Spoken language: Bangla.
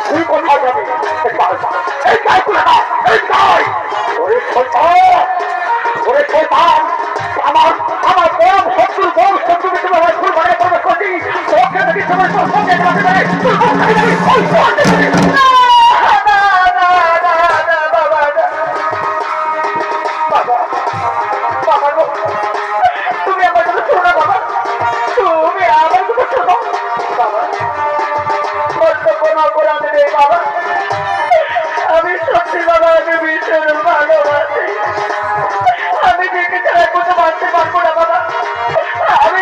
তুই কোথায় যাবি? এই গাই তুলে দাও, এই গাই। ওরে শয়তান, আমার আমার বড় শত্রুর বড় শত্রু তোমার ফুল বানিয়ে প্রবেশ করছি। ওকে দেখি তোমার সঙ্গে যাবে না। তুমি আমার কথা শোনো না বাবা, তুমি আমার কথা শোনো বাবা। কর্তব্য না করে আমি নেই বাবা। আমি সত্যি বাবা, আমি ভীষণ ভালোবাসি। আমি দেখে ছাড়া কোনো মানতে পারবো না বাবা। আমি